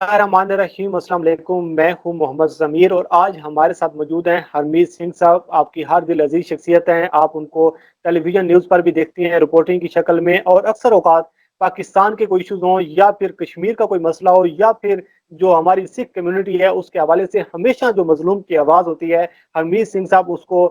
बिस्मिल्लाहिर्रहमानिर्रहीम, अस्सलाम वालेकुम। मैं हूं मोहम्मद ज़मीर और आज हमारे साथ मौजूद हैं हरमीत सिंह साहब। आपकी हर दिल अजीज शख्सियत हैं। आप उनको टेलीविज़न न्यूज़ पर भी देखती हैं रिपोर्टिंग की शक्ल में, और अक्सर औक़ात पाकिस्तान के कोई इश्यूज़ हों या फिर कश्मीर का कोई मसला हो या फिर जो हमारी सिख कम्युनिटी है उसके हवाले से हमेशा जो मज़लूम की आवाज़ होती है, हरमीत सिंह साहब उसको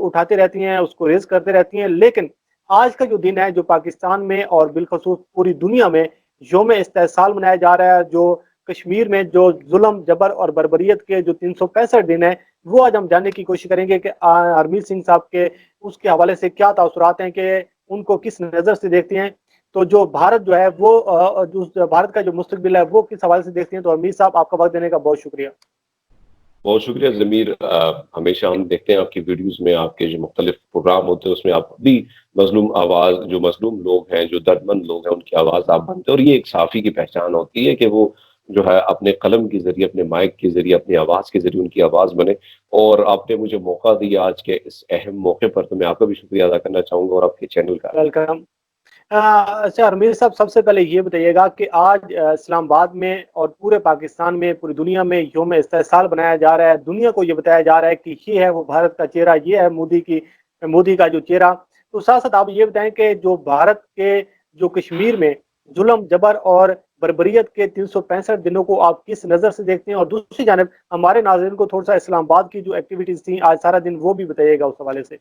उठाते रहती हैं, उसको रेज़ करते रहती हैं। लेकिन आज का जो दिन है, जो पाकिस्तान में और बिलख़ुसूस पूरी दुनिया में यौम इस्तेहसाल मनाया जा रहा है, जो कश्मीर में जो जुल्म, जबर और बर्बरियत के जो 365 दिन है, वो आज हम जानने की कोशिश करेंगे कि हरमीत सिंह साहब के उसके हवाले से क्या तासुरात हैं, कि उनको किस नज़र से देखते हैं। तो जो भारत जो है वो जो भारत का जो मुस्तकबिल है वो किस हवाले से देखते हैं। तो हरमीत साहब, आपका वक्त देने का बहुत शुक्रिया। बहुत शुक्रिया ज़मीर। हमेशा हम देखते हैं आपकी वीडियोज़ में, आपके जो मुख्तलिफ प्रोग्राम होते हैं उसमें आप भी मज़लूम आवाज़, जो मज़लूम लोग हैं, जो दर्दमंद लोग हैं, उनकी आवाज़ आप बनते हैं। और ये एक सहाफ़ी की पहचान होती है कि वो जो है अपने कलम के ज़रिए, अपने माइक के ज़रिए, अपनी आवाज़ के ज़रिए उनकी आवाज़ बने। और आपने मुझे मौका दिया आज के इस अहम मौके पर, तो मैं आपका भी शुक्रिया अदा करना चाहूँगा और आपके चैनल का। वेलकम। अच्छा हरमीत साहब, सबसे पहले ये बताइएगा कि आज इस्लामाबाद में और पूरे पाकिस्तान में, पूरी दुनिया में यौम इस्तेहसाल बनाया जा रहा है। दुनिया को ये बताया जा रहा है कि ये है वो भारत का चेहरा, ये है मोदी का जो चेहरा। तो साथ साथ आप ये बताएं कि जो भारत के जो कश्मीर में जुल्म, जबर और बर्बरियत के 365 दिनों को आप किस नज़र से देखते हैं, और दूसरी जानब हमारे नाज़रीन को थोड़ा सा इस्लामाबाद की जो एक्टिविटीज़ थी आज सारा दिन, वो भी बताइएगा उस हवाले से।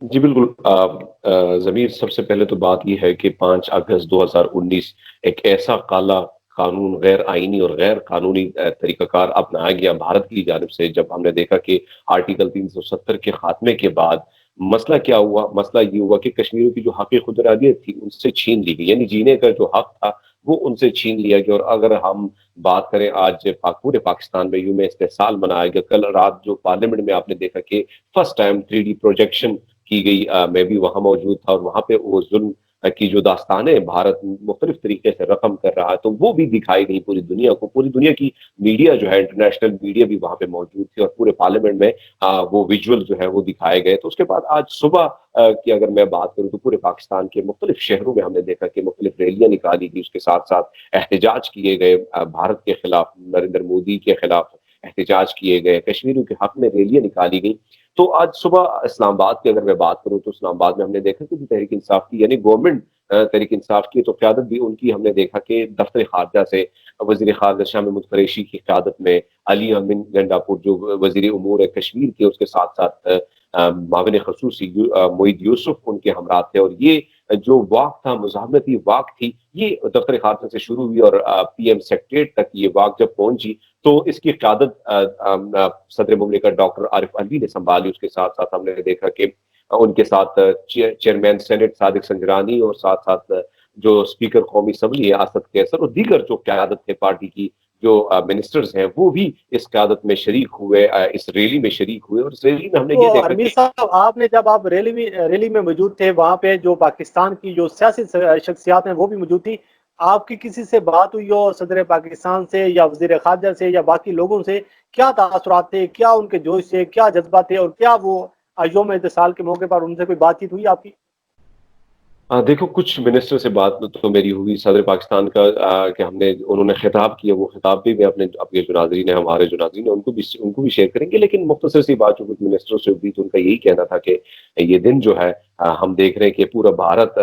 जी, बिल्कुल। ज़मीर, सबसे पहले तो बात ये है कि 5 अगस्त 2019 एक ऐसा काला कानून, गैर आईनी और गैर कानूनी तरीक़ाकार अपनाया गया भारत की जानिब से, जब हमने देखा कि आर्टिकल 370 के खात्मे के बाद मसला क्या हुआ? मसला ये हुआ कि कश्मीरियों की जो हक़ खुदइरादियत थी, उनसे छीन ली गई। यानी जीने का जो हक़ था, वो उनसे छीन लिया गया। और अगर हम बात करें, आज पूरे पाकिस्तान में यूम इस्तेहसाल मनाया गया। कल रात जो पार्लियामेंट में आपने देखा कि फर्स्ट टाइम 3D प्रोजेक्शन की गई। मैं भी वहाँ मौजूद था और वहाँ पे वो ज़ुल्म की जो दास्तानें भारत मुख्तलिफ तरीके से रकम कर रहा है, तो वो भी दिखाई गई पूरी दुनिया को। पूरी दुनिया की मीडिया जो है, इंटरनेशनल मीडिया भी वहाँ पे मौजूद थी और पूरे पार्लियामेंट में वो विजुअल जो है वो दिखाए गए। तो उसके बाद आज सुबह की अगर मैं बात करूँ, तो पूरे पाकिस्तान के मुख्तलिफ शहरों में हमने देखा कि मुख्तलिफ रैलियाँ निकाली गई, उसके साथ-साथ एहतजाज किए गए। भारत के खिलाफ, नरेंद्र मोदी के खिलाफ एहतजाज किए गए, कश्मीरियों के हक में रैलियाँ निकाली गई। तो आज सुबह इस्लामाबाद की अगर मैं बात करूँ, तो इस्लामाबाद में हमने देखा कि जो तहरीक इंसाफ की, यानी गवर्नमेंट तहरीक इंसाफ की, तो क़यादत भी उनकी हमने देखा कि दफ्तर ख़ारजा से वज़ीर ख़ारजा शाह महमूद कुरैशी की क़यादत में अली अमीन गंडापुर जो वज़ीर उमूर है कश्मीर के, उसके साथ-साथ माविन ख़ुसूसी मोईद यूसुफ उनके हमरा थे। और ये जो वाक़ था, मुज़ाहमती वाक़ थी, ये दफ्तर ख़ारजा से शुरू हुई और पीएम सेक्रेटेरिएट तक ये वाक़ जब पहुँची, तो इसकी क़यादत सदर मुमलिकत डॉक्टर आरिफ अलवी ने सँभाली। उसके साथ-साथ हमने देखा कि उनके साथ चेयरमैन सेनेट सादिक संजरानी और साथ-साथ जो स्पीकर कौमी असम्बली है असद कैसर और दीगर जो क़यादत थे पार्टी की, जो मिनिस्टर्स हैं, वो भी इस क़यादत में शरीक हुए, इस रैली में शरीक हुए। और इस रैली में हमने तो ये देखा हरमीत कि साहब, आपने जब आप रैली में मौजूद थे, वहाँ पे जो पाकिस्तान की जो सियासी शख्सियात हैं वो भी मौजूद थी। आपकी किसी से बात हुई हो सदर पाकिस्तान से या वज़ीर ख़ारजा से या बाकी लोगों से? क्या तासुरात थे? क्या उनके जोश थे? क्या जज़्बा थे? और क्या वो यौम इत्तिसाल के मौके पर उनसे कोई बातचीत हुई आपकी? देखो, कुछ मिनिस्टर से बात तो मेरी हुई, सदर पाकिस्तान का कि हमने उन्होंने खिताब किया, वो खिताब भी मैं अपने आपके जो नाज़रीन हैं, हमारे जो नाज़रीन हैं, उनको भी शेयर करेंगे। लेकिन मुख्तसर सी बात जो कुछ मिनिस्टरों से हुई, तो उनका यही कहना था कि ये दिन जो है, हम देख रहे हैं कि पूरा भारत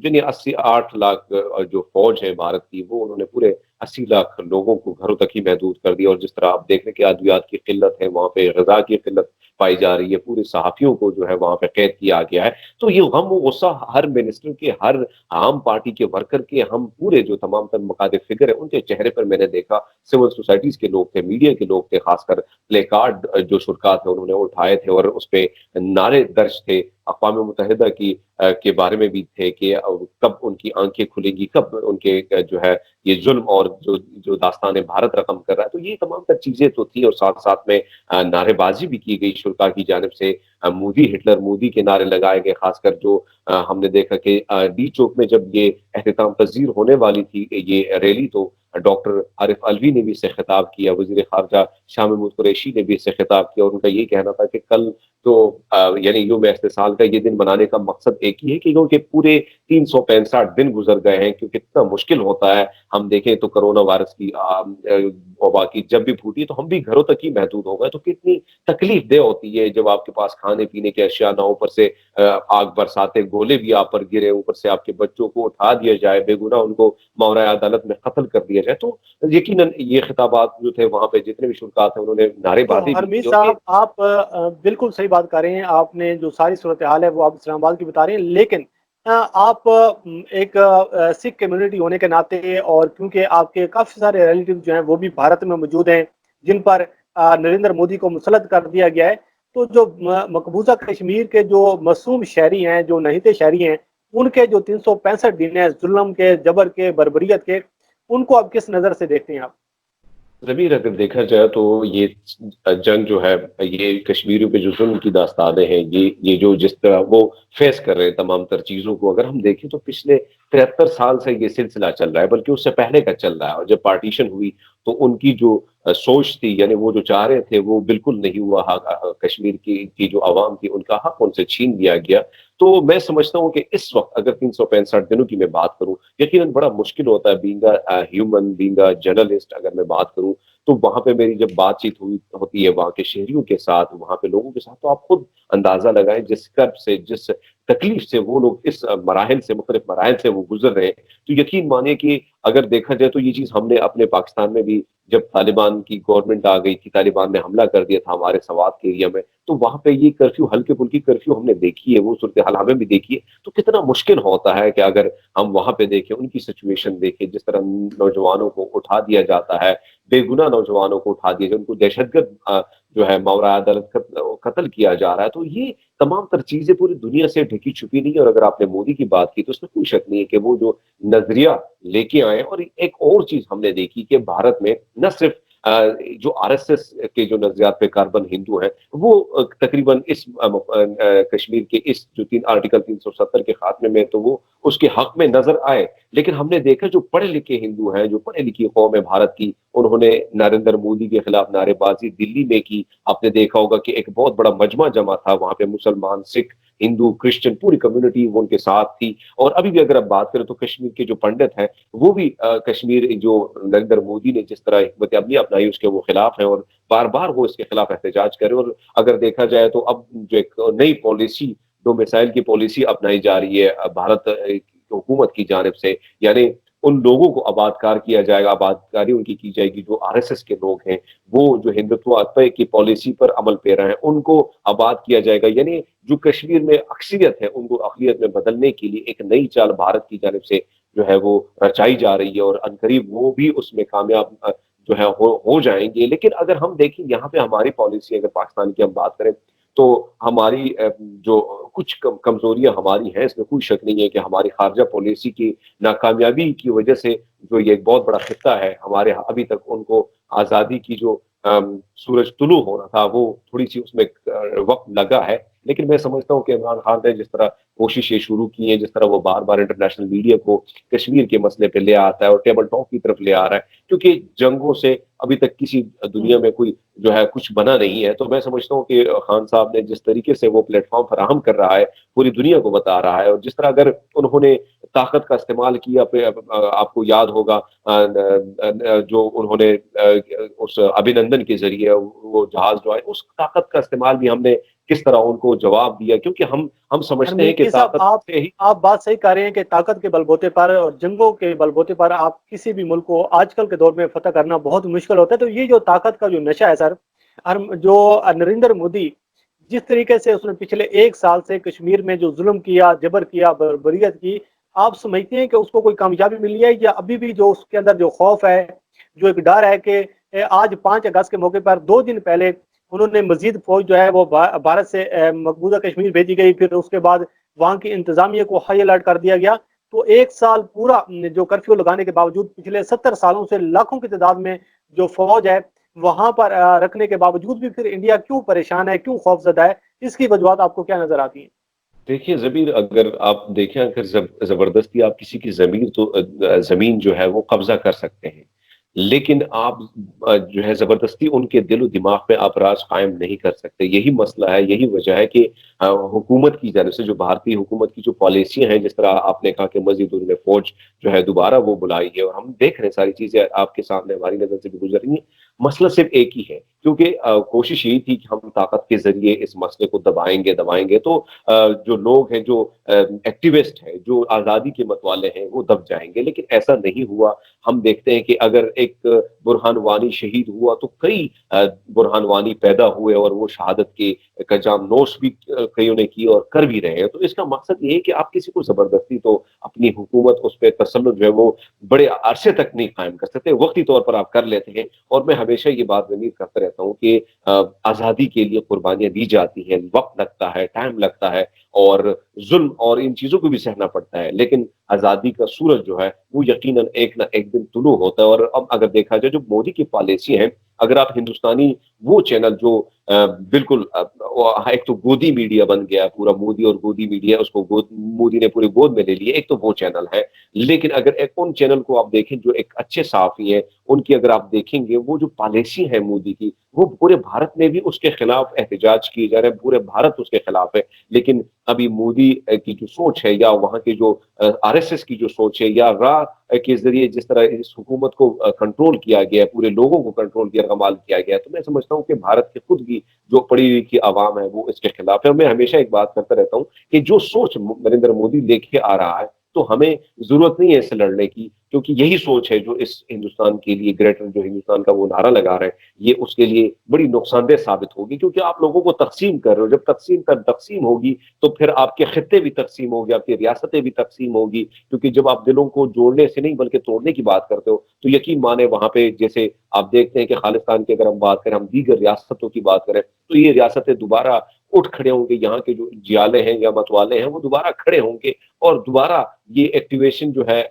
यानी 80 8 लाख जो फ़ौज है भारत की, वो उन्होंने पूरे 80 लाख लोगों को घरों तक ही महदूद कर दिया। और जिस तरह आप देख रहे हैं कि अद्वियात की किल्लत है, वहाँ पे ग़िज़ा की किल्लत पाई जा रही है, पूरे सहाफ़ियों को जो है वहाँ पे कैद किया गया है। तो ये गम और गुस्सा हर मिनिस्टर के, हर आम पार्टी के वर्कर के, हम पूरे जो तमाम तर मकादे फ़िगर है, उनके चेहरे पर मैंने देखा। सिविल सोसाइटीज़ के लोग थे, मीडिया के लोग थे, ख़ासकर प्ले कार्ड जो शुरा थे उन्होंने उठाए थे और उसपे नारे दर्ज थे। अक़वाम मुत्तहिदा की के बारे में भी थे कि कब उनकी आँखें खुलेंगी, कब उनके जो है ये ज़ुल्म और जो जो दास्तान भारत रक़म कर रहा है। तो ये तमाम तर चीज़ें तो थी और साथ-साथ में नारेबाज़ी भी की गई शुरा की जानिब से। मोदी हिटलर मोदी के नारे लगाए गए, ख़ासकर जो हमने देखा कि डी चौक में जब ये एहतिताम पजीर होने वाली थी ये रैली, तो डॉक्टर आरिफ अलवी ने भी इससे खिताब किया, वज़ीर ख़ारजा शाह महमूद कुरैशी ने भी इससे खिताब किया और उनका ये कहना था कि कल तो यानी यौम एहतिसाल का ये दिन मनाने का मकसद एक ही है कि क्योंकि पूरे 365 दिन गुज़र गए हैं, क्योंकि कितना मुश्किल होता है। हम देखें तो कोरोना वायरस की वबा की जब भी फूटी तो हम भी घरों तक ही महदूद हो गए, तो कितनी तकलीफ़देह होती है जब आपके पास खाने-पीने की अशिया ना हो, ऊपर से आग बरसाते गोले भी आप पर गिरे, ऊपर से आपके बच्चों को उठा दिया जाए, बेगुनाह उनको मावरा अदालत में कत्ल कर दिया जाए। तो यकीनन ये खिताबात जो थे वहाँ पे जितने भी शुरका थे उन्होंने तो नारेबाज़ी भी हरमीत की और ये साहब, आप बिल्कुल सही बात कर रहे हैं। आपने जो सारी सूरत हाल है वो आप इस्लामाबाद की बता रहे हैं, लेकिन आप एक सिख कम्युनिटी होने के नाते और क्योंकि आपके काफ़ी सारे रिलेटिव जो हैं वो भी भारत में मौजूद हैं, जिन पर नरेंद्र मोदी को मुसल्लत कर दिया गया है, तो जो मकबूजा कश्मीर के जो मासूम शहरी हैं, जो नहीते शहरी हैं, उनके जो 365 दिन है जुल्म के, जबर के, बर्बरियत के, उनको आप किस नज़र से देखते हैं आप? ज़मीर अगर देखा जाए तो ये जंग जो है, ये कश्मीरियों पे जो ज़ुल्म की दास्तानें हैं, ये जो जिस तरह वो फेस कर रहे हैं तमाम तर चीज़ों को, अगर हम देखें तो पिछले 73 साल से ये सिलसिला चल रहा है, बल्कि उससे पहले का चल रहा है। और जब पार्टीशन हुई तो उनकी जो सोच थी, यानी वो जो चाह रहे थे वो बिल्कुल नहीं हुआ। कश्मीर की जो आवाम थी उनका हक उनसे छीन लिया गया। तो मैं समझता हूँ कि इस वक़्त अगर 365 दिनों की मैं बात करूँ, यकीनन बड़ा मुश्किल होता है being human, being a journalist, अगर मैं बात करूँ, तो वहाँ पे मेरी जब बातचीत हुई होती है वहाँ के शहरियों के साथ, वहाँ पे लोगों के साथ, तो आप खुद अंदाज़ा लगाएँ जिस कर्ब से, जिस तकलीफ़ से वो लोग इस मराहिल से, मुख्तलिफ़ मराहिल से वो गुज़र रहे हैं, तो यकीन मानिए कि अगर देखा जाए तो ये चीज़ हमने अपने पाकिस्तान में भी, जब तालिबान की गवर्नमेंट आ गई थी, तालिबान ने हमला कर दिया था हमारे सवात के एरिया में, तो वहाँ पे ये कर्फ्यू, हल्की-फुल्की कर्फ्यू हमने देखी है, वो सूरत-ए-हाल हमें भी देखी है। तो कितना मुश्किल होता है कि अगर हम वहाँ पे देखें, उनकी सिचुएशन देखें, जिस तरह नौजवानों को उठा दिया जाता है, बेगुनाह नौजवानों को उठा दिया जाए, उनको दहशतगर्द जो है मावरा अदालत कत्ल किया जा रहा है। तो ये तमाम तर चीज़ें पूरी दुनिया से ढकी-छुपी नहीं है। और अगर आपने मोदी की बात की तो उसमें कोई शक नहीं है कि वो जो नज़रिया लेके आए, और एक और चीज़ हमने देखी कि भारत में न सिर्फ़ जो आरएसएस के जो नज़रियात पे कारबन हिंदू हैं, वो तकरीबन इस कश्मीर के इस जो 3 आर्टिकल 370 के खात्मे में, तो वो उसके हक में नज़र आए। लेकिन हमने देखा जो पढ़े-लिखे हिंदू हैं, जो पढ़ी-लिखी कौम है भारत की, उन्होंने नरेंद्र मोदी के खिलाफ नारेबाज़ी दिल्ली में की। आपने देखा होगा कि एक बहुत बड़ा मजमा जमा था वहाँ पे, मुसलमान, सिख, हिंदू, क्रिश्चियन पूरी कम्युनिटी वो उनके साथ थी। और अभी भी अगर आप बात करें तो कश्मीर के जो पंडित हैं, वो भी कश्मीर जो नरेंद्र मोदी ने जिस तरह हिकमत अमली अपनाई उसके वो खिलाफ हैं, और बार-बार वो इसके खिलाफ एहतजाज कर रहे हैं। और अगर देखा जाए तो अब जो एक नई पॉलिसी, डोमिसाइल की पॉलिसी अपनाई जा रही है भारत हुकूमत की जानिब से, यानी उन लोगों को आबादकार किया जाएगा, आबादकारी उनकी की जाएगी जो आरएसएस के लोग हैं, वो जो हिंदुत्व की पॉलिसी पर अमल पैरा हैं, उनको आबाद किया जाएगा। यानी जो कश्मीर में अक्सरियत है, उनको अक़लियत में बदलने के लिए एक नई चाल भारत की जानिब से जो है वो रचाई जा रही है, और अनकरीब वो भी उसमें कामयाब जो है हो जाएँगे। लेकिन अगर हम देखें यहाँ पे हमारी पॉलिसी, अगर पाकिस्तान की हम बात करें, तो हमारी जो कुछ कमज़ोरियाँ हमारी हैं, इसमें कोई शक नहीं है कि हमारी ख़ारिजा पॉलिसी की नाकामयाबी की वजह से जो ये एक बहुत बड़ा खित्ता है, हमारे अभी तक उनको आज़ादी की जो सूरज तुलू होना था, वो थोड़ी-सी उसमें वक़्त लगा है। लेकिन मैं समझता हूँ कि इमरान खान ने जिस तरह कोशिशें शुरू की हैं, जिस तरह वो बार-बार इंटरनेशनल मीडिया को कश्मीर के मसले पे ले आता है और टेबल टॉक की तरफ ले आ रहा है, क्योंकि जंगों से अभी तक किसी दुनिया में कोई जो है कुछ बना नहीं है। तो मैं समझता हूँ कि खान साहब ने जिस तरीके से वो प्लेटफ़ॉर्म फराहम कर रहा है, पूरी दुनिया को बता रहा है, और जिस तरह अगर उन्होंने ताकत का इस्तेमाल किया आपको याद होगा जो उन्होंने उस अभिनंदन के ज़रिए वो जहाज़ जो है, उस ताकत का इस्तेमाल भी हमने किस तरह उनको जवाब दिया, क्योंकि हम समझते हैं कि हरमीत साहब, ताकत से ही आप बात सही कह रहे हैं कि ताकत के बलबूते पर और जंगों के बलबूते पर आप किसी भी मुल्क को आजकल के दौर में फतह करना बहुत मुश्किल होता है। तो ये जो ताकत का जो नशा है सर, जो नरेंद्र मोदी जिस तरीके से उसने पिछले 1 साल से कश्मीर में जो जुल्म किया, जबर किया, बर्बरियत की, आप समझते हैं कि उसको कोई कामयाबी मिली है, या अभी भी जो उसके अंदर जो खौफ है, जो एक डर है कि आज 5 अगस्त के मौके पर 2 दिन पहले उन्होंने मजीद फौज जो है वो भारत से मकबूजा कश्मीर भेजी गई, फिर उसके बाद वहाँ की इंतजामिया को हाई अलर्ट कर दिया गया। तो 1 साल पूरा जो कर्फ्यू लगाने के बावजूद पिछले 70 सालों से लाखों की तादाद में जो फौज है वहां पर रखने के बावजूद भी फिर इंडिया क्यों परेशान है, क्यों खौफजदा है, इसकी वजूहत आपको क्या नजर आती है? देखिए ज़मीर, अगर आप देखें, अगर ज़बरदस्ती आप किसी की ज़मीन जो है वो कब्ज़ा कर सकते हैं। लेकिन आप जो है ज़बरदस्ती उनके दिल-ओ-दिमाग पे आप राज कायम नहीं कर सकते। यही मसला है, यही वजह है कि हुकूमत की जानिब से, जो भारतीय हुकूमत की जो पॉलिसियाँ हैं, जिस तरह आपने कहा कि मज़ीद उन्होंने फ़ौज जो है दोबारा वो बुलाई है, और हम देख रहे हैं सारी चीज़ें आपके सामने हमारी नज़र से भी गुज़र रही हैं। मसला सिर्फ़ एक ही है, क्योंकि कोशिश यही थी कि हम ताकत के ज़रिए इस मसले को दबाएँगे दबाएँगे तो जो लोग हैं, जो एक्टिविस्ट हैं, जो आज़ादी के मतवाले हैं, वो दब जाएँगे, लेकिन ऐसा नहीं हुआ। हम देखते हैं कि अगर एक बुरहान वानी शहीद हुआ, तो कई बुरहान वानी पैदा हुए और वो शहादत के का जाम नोश भी कइयों ने की और कर भी रहे हैं। तो इसका मकसद ये है कि आप किसी को ज़बरदस्ती तो अपनी हुकूमत, उस पे तसल्लुत जो है वो बड़े अरसे तक नहीं कायम कर सकते, वक़्ती तौर पर आप कर लेते हैं। और मैं हमेशा ये बात ज़मीर करता रहता हूँ कि आज़ादी के लिए कुर्बानियाँ दी जाती हैं, वक़्त लगता है, टाइम लगता है, और ज़ुल्म और इन चीज़ों को भी सहना पड़ता है। लेकिन आज़ादी का सूरज जो है, वो यकीनन एक ना एक दिन तुलू होता है। और अब अगर देखा जाए, जो मोदी की पॉलिसी है, अगर आप हिंदुस्तानी वो चैनल जो बिल्कुल एक तो गोदी मीडिया बन गया पूरा, मोदी और गोदी मीडिया, उसको गोद मोदी ने पूरी गोद में ले लिया, एक तो वो चैनल है। लेकिन अगर एक उन चैनल को आप देखें जो एक अच्छे सहाफ़ी हैं, उनकी अगर आप देखेंगे, वो जो पॉलिसी है मोदी की, वो पूरे भारत में भी उसके खिलाफ एहतजाज किए जा रहे हैं, पूरे भारत उसके खिलाफ है। लेकिन अभी मोदी की जो सोच है, या वहाँ के जो आरएसएस की जो सोच है, या रा के ज़रिए जिस तरह इस हुकूमत को कंट्रोल किया गया है, पूरे लोगों को कंट्रोल किया, कमाल किया गया है, तो मैं समझता हूँ कि भारत की खुद की जो पढ़ी-लिखी अवाम है, वो इसके खिलाफ है। और मैं हमेशा एक बात करता रहता हूँ कि जो सोच नरेंद्र मोदी लेके आ रहा है, तो हमें ज़रूरत नहीं है इससे लड़ने की, क्योंकि यही सोच है जो इस हिंदुस्तान के लिए, ग्रेटर जो हिंदुस्तान का वो नारा लगा रहे हैं, ये उसके लिए बड़ी नुकसानदेह साबित होगी, क्योंकि आप लोगों को तक़सीम कर रहे हो। जब तक़सीम होगी, तो फिर आपके खित्ते भी तक़सीम होंगे, आपकी रियासतें भी तक़सीम होगी, क्योंकि जब आप दिलों को जोड़ने से नहीं बल्कि तोड़ने की बात करते हो, तो यकीन माने वहाँ पे, जैसे आप देखते हैं कि खालिस्तान की अगर हम बात करें, हम दीगर रियासतों की बात करें, तो ये रियासतें दोबारा उठ खड़े होंगे, यहाँ के जो जियाले हैं या मतवाले हैं, वो दोबारा खड़े होंगे, और दोबारा ये एक्टिवेशन जो है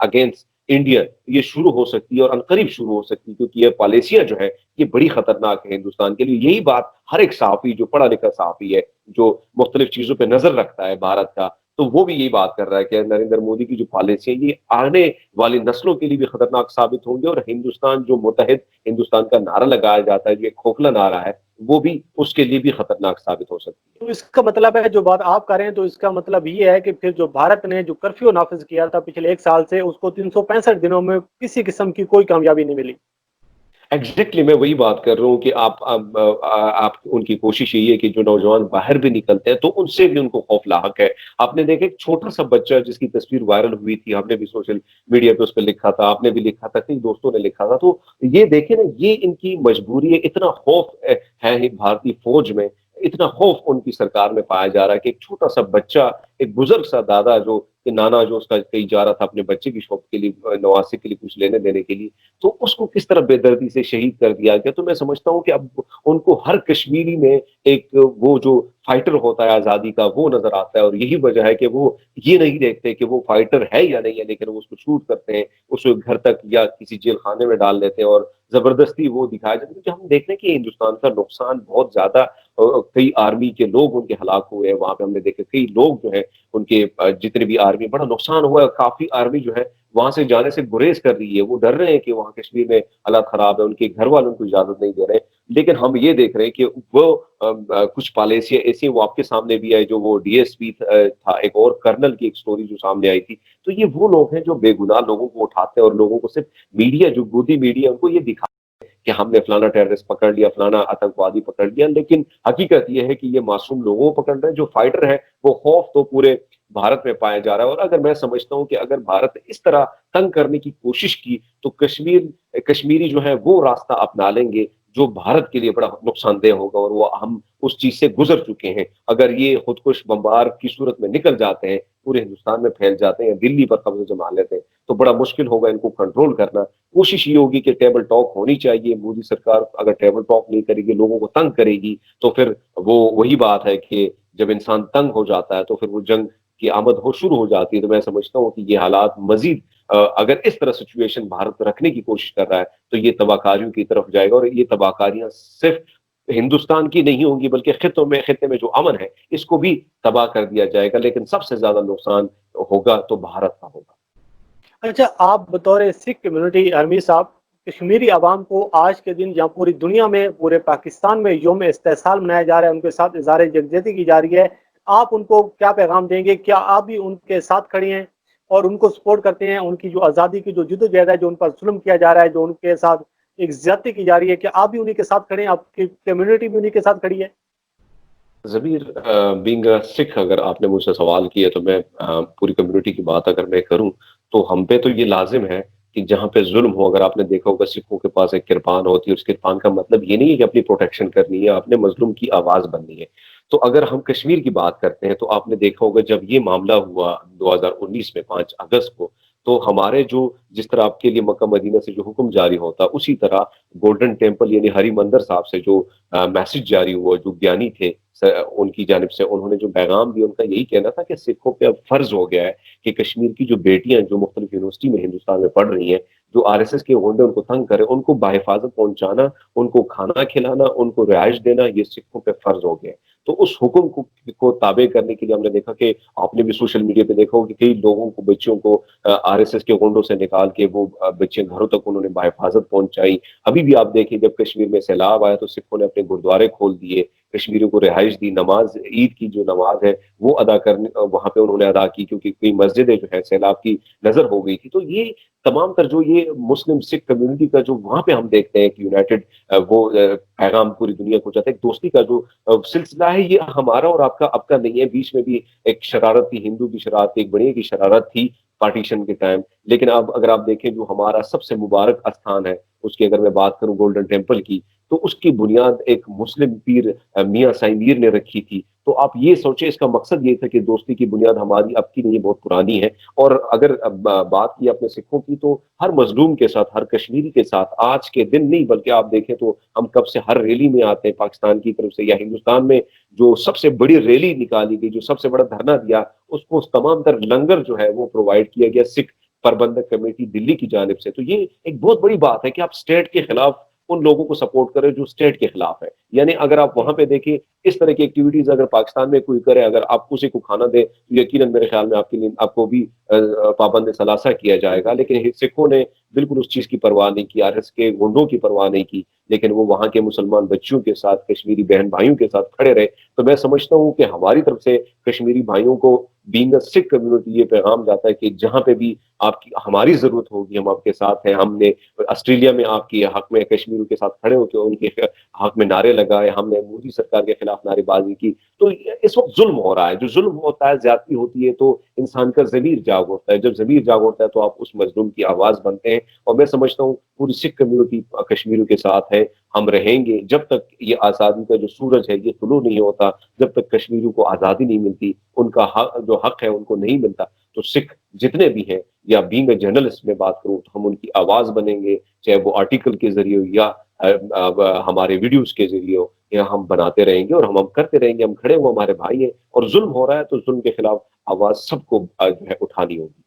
अगेंस्ट इंडिया, ये शुरू हो सकती है, और अनकरीब शुरू हो सकती है, क्योंकि ये पॉलिसियाँ जो है, ये बड़ी खतरनाक है हिंदुस्तान के लिए। यही बात हर एक सहाफ़ी, जो पढ़ा-लिखा सहाफ़ी है, जो मुख्तलिफ चीज़ों पे नज़र रखता है भारत का, तो वो भी यही बात कर रहा है कि नरेंद्र मोदी की जो पॉलिसी है, ये आने वाली नस्लों के लिए भी खतरनाक साबित होंगे, और हिंदुस्तान जो मुत्तहिद हिंदुस्तान का नारा लगाया जाता है, जो एक खोखला नारा है, वो भी उसके लिए भी खतरनाक साबित हो सकती है। तो इसका मतलब है, जो बात आप कर रहे हैं, तो इसका मतलब ये है कि फिर जो भारत ने जो कर्फ्यू नाफ़िज़ किया था पिछले 1 साल से, उसको 365 दिनों में किसी किस्म की कोई कामयाबी नहीं मिली। एग्ज़ैक्टली, मैं वही बात कर रहा हूँ कि आप उनकी कोशिश यही है कि जो नौजवान बाहर भी निकलते हैं, तो उनसे भी उनको खौफ लाहक है। आपने देखा एक छोटा-सा बच्चा जिसकी तस्वीर वायरल हुई थी, हमने भी सोशल मीडिया पे उस पे लिखा था, आपने भी लिखा था, कई दोस्तों ने लिखा था, तो ये देखें ना, ये इनकी मजबूरी है, इतना खौफ है भारतीय फ़ौज में, इतना खौफ उनकी सरकार में पाया जा रहा है कि एक छोटा-सा बच्चा, एक बुज़ुर्ग-सा दादा, जो कि नाना जो उसका कहीं जा रहा था अपने बच्चे की शॉप के लिए, नवासे के लिए कुछ लेने-देने के लिए, तो उसको किस तरह बेदर्दी से शहीद कर दिया गया। तो मैं समझता हूँ कि अब उनको हर कश्मीरी में एक वो जो फाइटर होता है आज़ादी का, वो नज़र आता है, और यही वजह है कि वो ये नहीं देखते कि वो फाइटर है या नहीं है, लेकिन वो उसको शूट करते हैं, उसको घर तक या किसी जेल खाने में डाल देते हैं, और ज़बरदस्ती वो दिखाया जाता है। क्योंकि हम देख रहे हैं कि हिंदुस्तान का नुकसान बहुत ज़्यादा, कई आर्मी के लोग उनके हलाक हुए हैं, वहाँ पे हमने देखा कई लोग जो हैं उनके, जितने भी आर्मी, बड़ा नुकसान हुआ है, काफ़ी आर्मी जो है वहाँ से जाने से गुरेज़ कर रही है। वो डर रहे हैं कि वहाँ कश्मीर में हालात ख़राब है, उनके घर वाले उनको इजाज़त नहीं दे रहे हैं। लेकिन हम ये देख रहे हैं कि वो कुछ पॉलिसियाँ ऐसी, वो आपके सामने भी आई, जो वो डीएसपी था, एक और कर्नल की एक स्टोरी जो सामने आई थी। तो ये वो लोग हैं जो बेगुनाह लोगों को उठाते हैं, और लोगों को सिर्फ़ मीडिया, जो गोदी मीडिया, उनको ये दिखा कि हमने फलाना टेररिस्ट पकड़ लिया, फलाना आतंकवादी पकड़ लिया, लेकिन हकीकत ये है कि ये मासूम लोगों को पकड़ रहे हैं। जो फाइटर हैं, वो खौफ तो पूरे भारत में पाया जा रहा है, और अगर मैं समझता हूँ कि अगर भारत ने इस तरह तंग करने की कोशिश की, तो कश्मीरी जो है वो रास्ता अपना लेंगे, जो भारत के लिए बड़ा नुकसानदेह होगा, और वो हम उस चीज़ से गुज़र चुके हैं। अगर ये खुदकुश बमबार की सूरत में निकल जाते हैं, पूरे हिंदुस्तान में फैल जाते हैं, या दिल्ली पर कब्ज़ा जमा लेते हैं, तो बड़ा मुश्किल होगा इनको कंट्रोल करना। कोशिश ये होगी कि टेबल टॉक होनी चाहिए। मोदी सरकार अगर टेबल टॉक नहीं करेगी, लोगों को तंग करेगी, तो फिर वो वही बात है कि जब इंसान तंग हो जाता है, तो फिर वो जंग की आमद हो शुरू हो जाती है। तो मैं समझता हूँ कि ये हालात मज़ीद, अगर इस तरह सिचुएशन भारत रखने की कोशिश कर रहा है, तो ये तबाहकारियों की तरफ जाएगा, और ये तबाहकारियाँ सिर्फ़ हिंदुस्तान की नहीं होंगी बल्कि खित्ते में जो अमन है इसको भी तबाह कर दिया जाएगा, लेकिन सबसे ज्यादा नुकसान होगा तो भारत का होगा। अच्छा, आप बतौर सिख कम्युनिटी हरमीत साहब, कश्मीरी आवाम को आज के दिन जहाँ पूरी दुनिया में, पूरे पाकिस्तान में योम इस्तेसाल मनाया जा रहा है, उनके साथ इज़हार यकजहती की जा रही है, आप उनको क्या पैगाम देंगे? क्या आप भी उनके साथ खड़े हैं और उनको सपोर्ट करते हैं? उनकी जो आज़ादी की जो जद्दोजहद है, जो उन पर जुल्म किया जा रहा है, जो उनके साथ एक ज्यादती की जा रही है, क्या आप भी उन्हीं के साथ खड़े हैं? आपकी कम्युनिटी भी उन्हीं के साथ खड़ी है? ज़मीर, बीइंग अ सिख, अगर आपने मुझसे सवाल किया तो मैं पूरी कम्युनिटी की बात अगर मैं करूँ, तो हम पे तो ये लाज़िम है कि जहाँ पे ज़ुल्म हो, अगर आपने देखा होगा सिखों के पास एक किरपान होती है, उस किरपान का मतलब ये नहीं है कि अपनी प्रोटेक्शन करनी है, आपने मज़लूम की आवाज़ बननी है। तो अगर हम कश्मीर की बात करते हैं, तो आपने देखा होगा जब ये मामला हुआ 2019 में 5 अगस्त को, तो हमारे जो जिस तरह आपके लिए मक्का मदीना से जो हुक्म जारी होता, उसी तरह गोल्डन टेम्पल यानी हरिमंदिर साहब से जो मैसेज जारी हुआ, जो ज्ञानी थे उनकी जानिब से उन्होंने जो पैगाम दिया, उनका यही कहना था कि सिखों पे अब फर्ज हो गया है कि कश्मीर की जो बेटियां जो मुख्तलिफ यूनिवर्सिटी में हिंदुस्तान में पढ़ रही हैं, जो आरएसएस के गुंडे उनको तंग करे, उनको बाहिफाजत पहुंचाना, उनको खाना खिलाना, उनको रिहाइश देना, ये सिखों पे फर्ज हो गया है। तो उस हुक्म को ताबे करने के लिए हमने देखा कि आपने भी सोशल मीडिया पे देखा होगा कि कई लोगों को, बच्चों को आरएसएस के गुंडों से निकाल के वो बच्चे घरों तक उन्होंने बाहिफाजत पहुंचाई। अभी भी आप देखिए, जब कश्मीर में सैलाब आया तो सिखों ने अपने गुरुद्वारे खोल दिए, कश्मीरियों को रिहाइश दी, नमाज ईद की जो नमाज है वो अदा करने वहां पे उन्होंने अदा की, क्योंकि कई मस्जिदें जो है सैलाब की नजर हो गई थी। तो ये तमाम तर जो ये मुस्लिम सिख कम्युनिटी का जो वहां पे हम देखते हैं कि यूनाइटेड वो पैगाम पूरी दुनिया को जाता है, एक दोस्ती का जो सिलसिला है, ये हमारा और आपका आपका नहीं है। बीच में भी एक शरारत थी, हिंदू की शरारत थी, एक बढ़िया की शरारत थी पार्टीशन के टाइम। लेकिन अब अगर आप देखें, जो हमारा सबसे मुबारक स्थान है, उसकी अगर मैं बात करूं गोल्डन टेम्पल की, तो उसकी बुनियाद एक मुस्लिम पीर मियां साईं मीर ने रखी थी। तो आप ये सोचे, इसका मकसद ये था कि दोस्ती की बुनियाद हमारी अब की नहीं, बहुत पुरानी है। और अगर बात की अपने सिखों की, तो हर मजलूम के साथ, हर कश्मीरी के साथ आज के दिन नहीं, बल्कि आप देखें तो हम कब से हर रैली में आते हैं पाकिस्तान की तरफ से या हिंदुस्तान में। जो सबसे बड़ी रैली निकाली गई, जो सबसे बड़ा धरना दिया, उसको तमाम तर लंगर जो है वो प्रोवाइड किया गया सिख प्रबंधक कमेटी दिल्ली की जानिब से। तो ये एक बहुत बड़ी बात है कि आप स्टेट के खिलाफ उन लोगों को सपोर्ट करें जो स्टेट के खिलाफ है। यानी अगर आप वहां पे देखें, इस तरह की एक्टिविटीज अगर पाकिस्तान में कोई करे, अगर आप उसी को खाना दे, तो यकीनन मेरे ख्याल में आपके लिए आपको भी पाबंद सलासा किया जाएगा। लेकिन सिखों ने बिल्कुल उस चीज की परवाह नहीं की, आरएस के गुंडों की परवाह नहीं की, लेकिन वो वहां के मुसलमान बच्चों के साथ, कश्मीरी बहन भाइयों के साथ खड़े रहे। तो मैं समझता हूँ कि हमारी तरफ से कश्मीरी भाइयों को, बीइंग अ सिख कम्युनिटी, ये पैगाम जाता है कि जहां पे भी आपकी हमारी जरूरत होगी, हम आपके साथ हैं। हमने ऑस्ट्रेलिया में आपके हक में कश्मीरियों के साथ खड़े होकर उनके हक में नारे लगाए, हमने मोदी सरकार के खिलाफ नारेबाजी की। तो इस वक्त जुल्म हो रहा है, जो जुल्म होता है, ज्यादती होती है, तो इंसान का ज़मीर जाग उठता है। जब ज़मीर जाग उठता है तो आप उस मजलूम की आवाज बनते हैं। और मैं समझता हूँ पूरी सिख कम्युनिटी कश्मीरियों के साथ है, हम रहेंगे जब तक ये आज़ादी का जो सूरज है ये तुलू नहीं होता, जब तक कश्मीरियों को आज़ादी नहीं मिलती, उनका हक, जो हक है उनको नहीं मिलता। तो सिख जितने भी हैं, या बीइंग अ जर्नलिस्ट में बात करूं, तो हम उनकी आवाज बनेंगे, चाहे वो आर्टिकल के जरिए हो या हमारे वीडियोस के जरिए हो, या हम बनाते रहेंगे और हम करते रहेंगे। हम खड़े हुए, हमारे भाई हैं, और जुल्म हो रहा है तो जुल्म के खिलाफ आवाज सबको जो है उठानी होगी।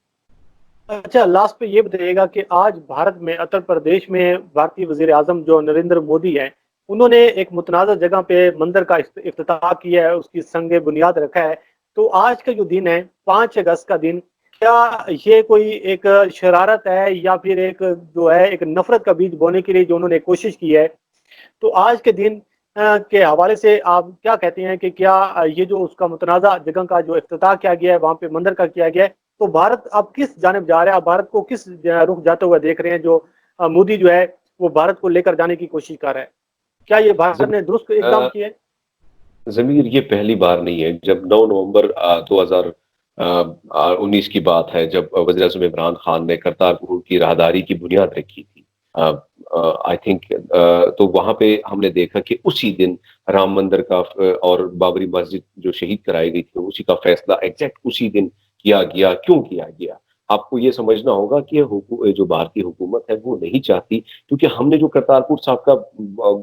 अच्छा, लास्ट पे ये बताइएगा कि आज भारत में, उत्तर प्रदेश में भारतीय वजीर आजम जो नरेंद्र मोदी हैं, उन्होंने एक मुतनाज़ जगह पे मंदिर का इफ्तिताह किया है, उसकी संग बुनियाद रखा है। तो आज का जो दिन है, 5 अगस्त का दिन, क्या ये कोई एक शरारत है या फिर एक जो है एक नफरत का बीज बोने के लिए जो उन्होंने कोशिश की है? तो आज के दिन के हवाले से आप क्या कहते हैं कि क्या ये जो उसका मुतनाज़ा जगह का जो इफ्तिताह किया गया है, वहाँ पे मंदिर का किया गया है, तो भारत अब किस जानिब जा रहा है? आप भारत को किस रुख जाते हुए देख रहे हैं, जो मोदी जो है वो भारत को लेकर जाने की कोशिश कर रहा है? क्या ये भारत ने दुरुस्त इकदाम किए? जमीर, ये पहली बार नहीं है। जब 9 नवंबर 2019 की बात है, जब वज़ीर आज़म इमरान खान ने करतारपुर की राहदारी की बुनियाद रखी थी, आई थिंक, तो वहां पे हमने देखा कि उसी दिन राम मंदिर का और बाबरी मस्जिद जो शहीद कराई गई थी, उसी का फैसला एग्जैक्ट उसी दिन किया गया। क्यों किया गया? आपको ये समझना होगा कि जो भारतीय हुकूमत है वो नहीं चाहती, क्योंकि हमने जो करतारपुर साहब का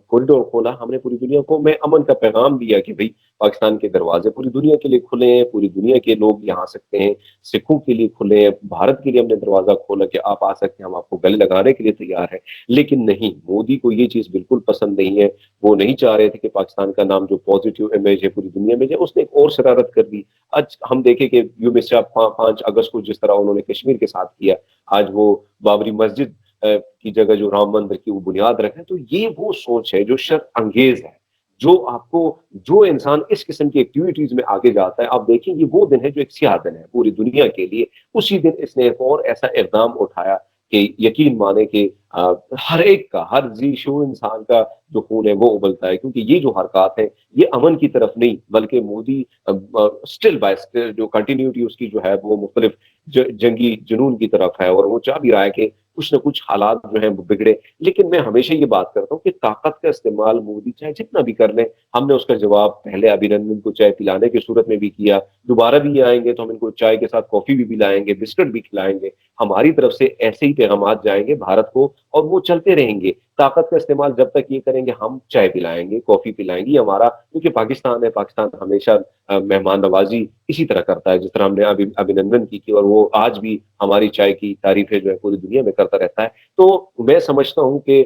कॉरिडोर खोला, हमने पूरी दुनिया को में अमन का पैगाम दिया कि भाई पाकिस्तान के दरवाजे पूरी दुनिया के लिए खुले हैं, पूरी दुनिया के लोग यहाँ आ सकते हैं, सिखों के लिए खुले हैं, भारत के लिए हमने दरवाजा खोला कि आप आ सकते हैं, हम आपको गले लगाने के लिए तैयार हैं। लेकिन नहीं, मोदी को ये चीज बिल्कुल पसंद नहीं है। वो नहीं चाह रहे थे कि पाकिस्तान का नाम जो पॉजिटिव इमेज है पूरी दुनिया में जाए। उसने एक और शरारत कर दी। आज हम देखें कि यू मिस 5 अगस्त को जिस तरह उन्होंने कश्मीर के साथ किया, आज वो बाबरी मस्जिद की जगह जो राम मंदिर की वो बुनियाद रखें, तो ये वो सोच है जो शर अंगेज है। जो आपको, जो इंसान इस किस्म की एक्टिविटीज में आगे जाता है, आप देखें ये वो दिन है जो एक सियाह दिन है पूरी दुनिया के लिए। उसी दिन इसने एक और ऐसा इकदाम उठाया कि यकीन माने कि हर एक का, हर जी शो इंसान का जो खून है वो उबलता है, क्योंकि ये जो हरकत है ये अमन की तरफ नहीं, बल्कि मोदी स्टिल बाय स्टिल जो कंटिन्यूटी उसकी जो है वो मुख्तलिफ जंगी जुनून की तरफ है, और वो चाह भी रहा है कि कुछ ना कुछ हालात जो है वो बिगड़े। लेकिन मैं हमेशा ये बात करता हूँ कि ताकत का इस्तेमाल मोदी चाहे जितना भी कर ले, हमने उसका जवाब पहले अभिनंदन को चाय पिलाने की सूरत में भी किया, दोबारा भी ये आएंगे तो हम इनको चाय के साथ कॉफी भी पिलाएंगे, बिस्किट भी खिलाएंगे। हमारी तरफ से ऐसे ही पैगाम जाएंगे भारत को, और वो चलते रहेंगे। ताकत का इस्तेमाल जब तक ये करेंगे, हम चाय पिलाएंगे, कॉफी पिलाएंगे, हमारा क्योंकि पाकिस्तान है, पाकिस्तान हमेशा मेहमान नवाजी इसी तरह करता है, जिस तरह हमने अभिनंदन की और वो आज भी हमारी चाय की तारीफें जो है पूरी दुनिया में करता रहता है। तो मैं समझता हूँ कि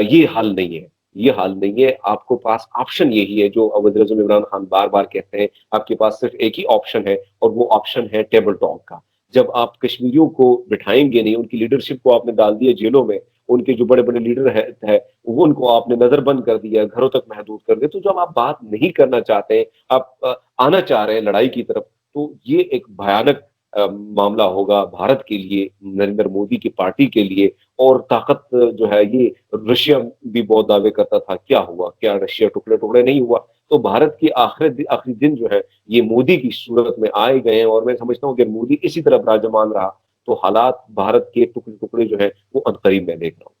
ये हल नहीं है, ये हल नहीं है। आपको पास ऑप्शन यही है जो वज़ीर आज़म इमरान खान बार बार कहते हैं, आपके पास सिर्फ एक ही ऑप्शन है, और वो ऑप्शन है टेबल टॉक का। जब आप कश्मीरियों को बिठाएंगे नहीं, उनकी लीडरशिप को आपने डाल दिया जेलों में, उनके जो बड़े बड़े लीडर है वो उनको आपने नजरबंद कर दिया, घरों तक महदूद कर दिया। तो जब आप बात नहीं करना चाहते हैं, आप आना चाह रहे हैं लड़ाई की तरफ, तो ये एक भयानक मामला होगा भारत के लिए, नरेंद्र मोदी की पार्टी के लिए। और ताकत जो है ये रशिया भी बहुत दावे करता था, क्या हुआ, क्या रशिया टुकड़े टुकड़े नहीं हुआ। तो भारत की आखिरी दिन जो है ये मोदी की सूरत में आए गए हैं, और मैं समझता हूँ कि मोदी इसी तरह विराजमान रहा तो हालात भारत के टुकड़े टुकड़े जो है वो अनकरीब मैं देख रहा हूँ।